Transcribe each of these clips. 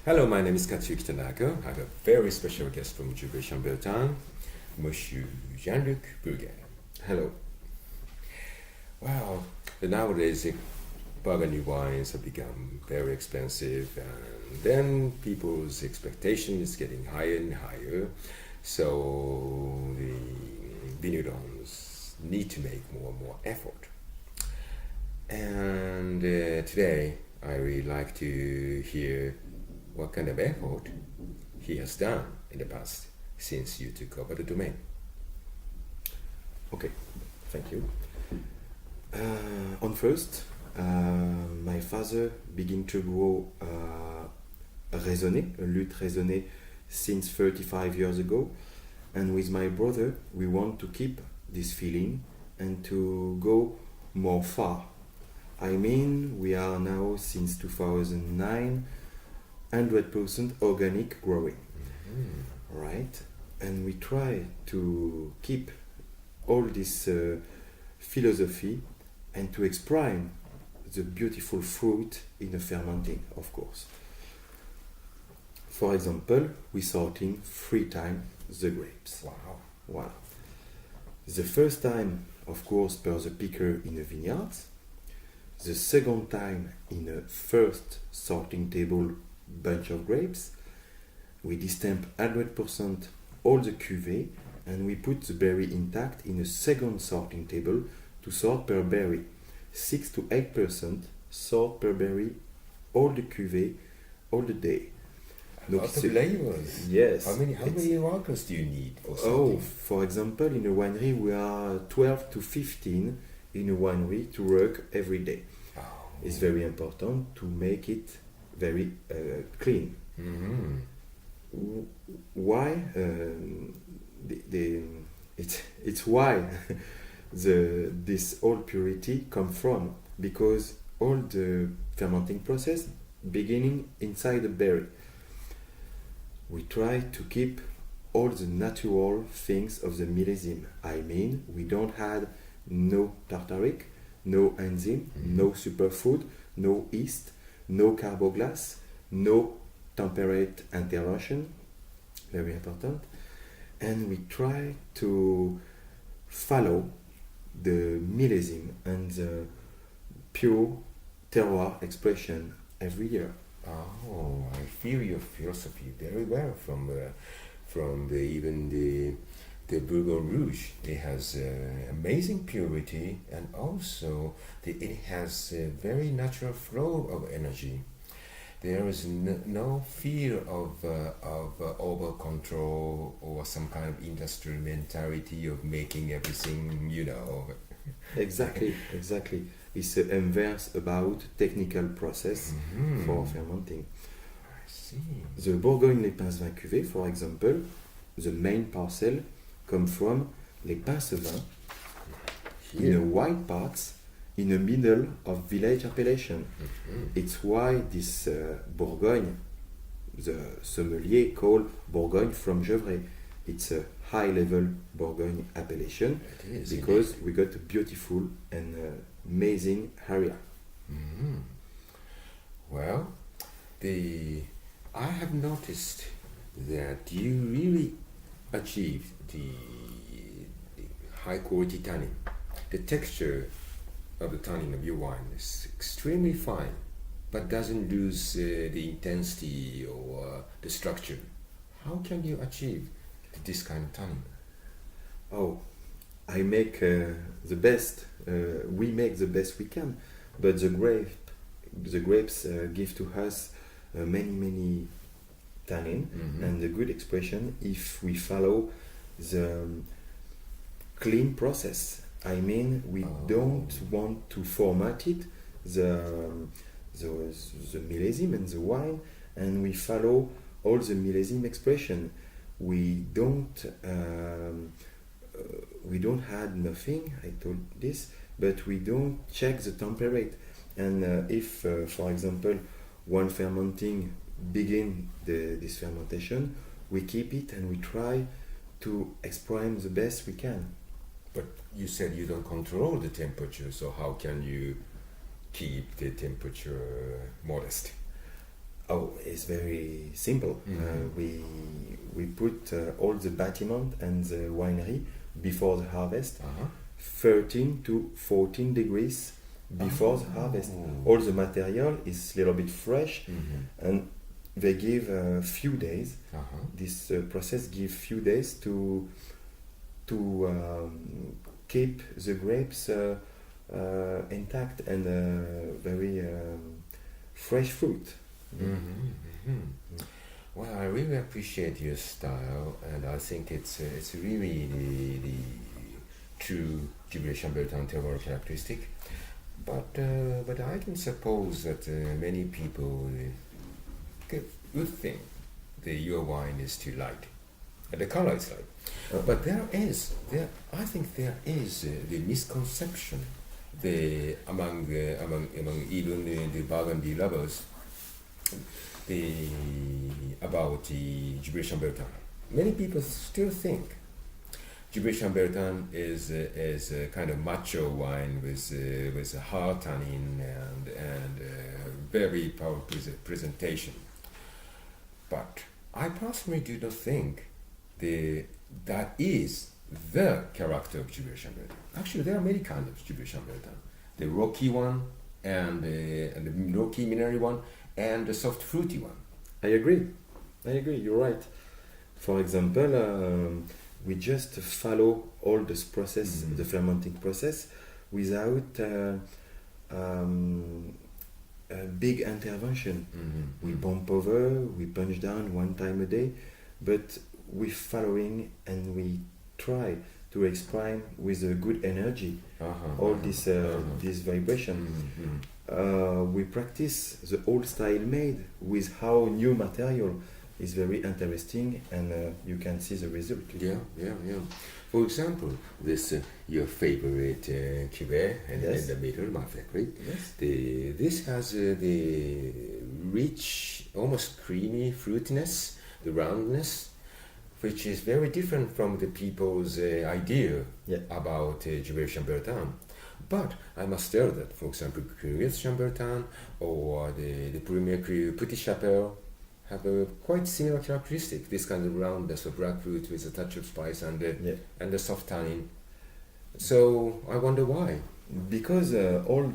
Hello, my name is Katsuki Tanaka. I have a very special guest from Juve Chambertin, Monsieur Jean-Luc Burguet. Hello. Well, nowadays Burgundy wines have become very expensive, and then people's expectation is getting higher and higher. So the vignerons need to make more and more effort. And today, I really like to hear what kind of effort he has done in the past since you took over the domain. Okay, thank you. On first, my father began to grow a raisonné, a lutte raisonné, since 35 years ago, and with my brother, we want to keep this feeling and to go more far. I mean, we are now since 2009 100% organic growing, right? And we try to keep all this philosophy and to exprime the beautiful fruit in the fermenting, of course. For example, we sorting 3 times the grapes. Wow. Wow. The first time, of course, per the picker in the vineyards. The second time in a first sorting table bunch of grapes. We distemp 100% all the cuvée and we put the berry intact in a second sorting table to sort per berry. 6 to 8% sort per berry, all the cuvée, all the day. Lots of flavors. Yes. How many workers do you need for Oh, sorting? for example, in a winery we are 12 to 15 in a winery to work every day. Oh. It's very important to make it very clean. Mm-hmm. Why? It's why this all purity come from, because all the fermenting process beginning inside the berry. We try to keep all the natural things of the millésime. I mean, we don't add no tartaric, no enzyme, no superfood, no yeast, no carboglass, no temperate intervention, very important. And we try to follow the millésime and the pure terroir expression every year. Oh, I feel your philosophy very well from even the Bourgogne Rouge. It has amazing purity, and also it has a very natural flow of energy. There is no fear of over control or some kind of industrial mentality of making everything, Exactly. It's the inverse about technical process for fermenting. I see. The Bourgogne Les Pinces Vins Cuvée, for example, the main parcel come from Les Pinces Vins in the white parts in the middle of village appellation. It's why this Bourgogne, the sommelier called Bourgogne from Gevrey. It's a high-level Bourgogne appellation because we got a beautiful and amazing area. Mm-hmm. Well, I have noticed that you really achieved the high-quality tannin. The texture of the tannin of your wine is extremely fine, but doesn't lose the intensity or the structure. How can you achieve this kind of tannin? Oh, I make the best. We make the best we can, but the grapes give to us many tannin and a good expression if we follow the clean process. I mean, we don't want to format it, the millésime and the wine, and we follow all the millésime expression. We don't add nothing. I told this, but we don't check the temperature. And if, for example, one fermenting begin this fermentation, we keep it and we try to exprime the best we can. But you said you don't control the temperature, so how can you keep the temperature modest? Oh, it's very simple. Mhm. We put all the bâtiment and the winery before the harvest, Uh-huh. 13 to 14 degrees before the harvest. All the material is a little bit fresh, Mhm. and they give a few days. Uh-huh. This process gives few days to keep the grapes intact and very fresh fruit. Mhm. Mhm. Well, I really appreciate your style, and I think it's really the true Gibraltar Chambertin terroir characteristic. But I can suppose that many people would think that your wine is too light, and the color is light. But I think there is the misconception among even the Burgundy lovers about the Gibraltar Chambertin. Many people still think Gibraltar Chambertin is a kind of macho wine with a hard tannin and very powerful presentation. But I personally do not think that is the character of Gibraltar Chambertin. Actually, there are many kinds of Gibraltar Chambertin. The rocky one and the rocky mineral one and the soft fruity one. I agree. You're right. For example, we just follow all this process, Mhm. the fermenting process, without a big intervention. Mhm. We bump over, we punch down one time a day, but we following and we try to exprime with a good energy all this vibration. Mhm. We practice the old style made with how new material is very interesting, and you can see the result. Yeah. For example, this your favorite cuvée Yes. in the middle, my favorite. Yes. This has the rich, almost creamy fruitiness, the roundness, which is very different from the people's idea Yeah. about Gibraltar Chambertin. But I must tell that, for example, Curious Chambertin or the Premier Cru Petit Chapeau have a quite similar characteristic. This kind of roundness of black fruit with a touch of spice and Yeah. the soft tannin. So I wonder why. Because all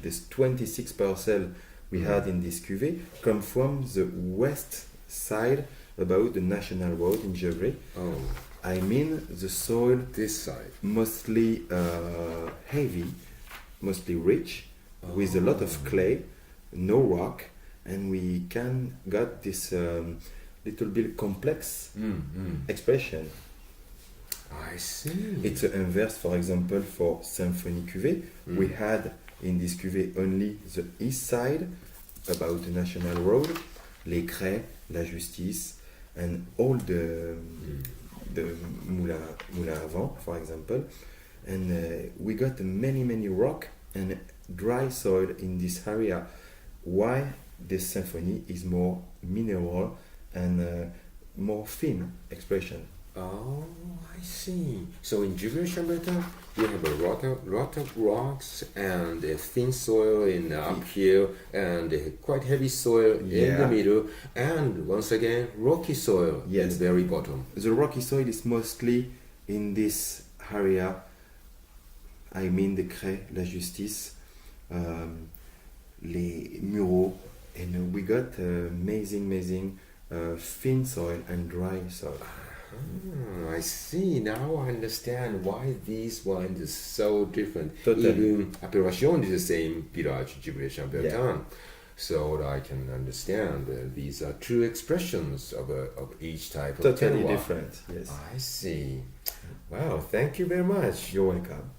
this 26 parcel we had in this cuvée come from the west side about the National Road in Gevrey. Oh, I mean the soil this side. mostly heavy, mostly rich, with a lot of clay, no rock, and we can got this little bit complex expression. I see. It's an inverse, for example, for Symphony Cuvée. We had in this cuvée only the east side, about the National Road, Les Crêts, La Justice, and all the Moulin à Vent, for example. And we got many rock and dry soil in this area. Why this symphony is more mineral and more thin expression. Oh, I see. So in Gibraltar Chambertin, you have a lot of rocks and a thin soil in up here and a quite heavy soil in the Yeah. middle, and once again rocky soil in Yes. the very bottom. The rocky soil is mostly in this area. I mean the Crêts, La Justice, les Mureaux, and we got amazing thin soil and dry soil. I see. Now I understand why these wines are so different. Totally. Even Appellation is the same village, Gibraltar Chambertin. Yeah. So I can understand these are true expressions of each type of Totally terroir. different, yes. I see. Well, thank you very much. You're welcome.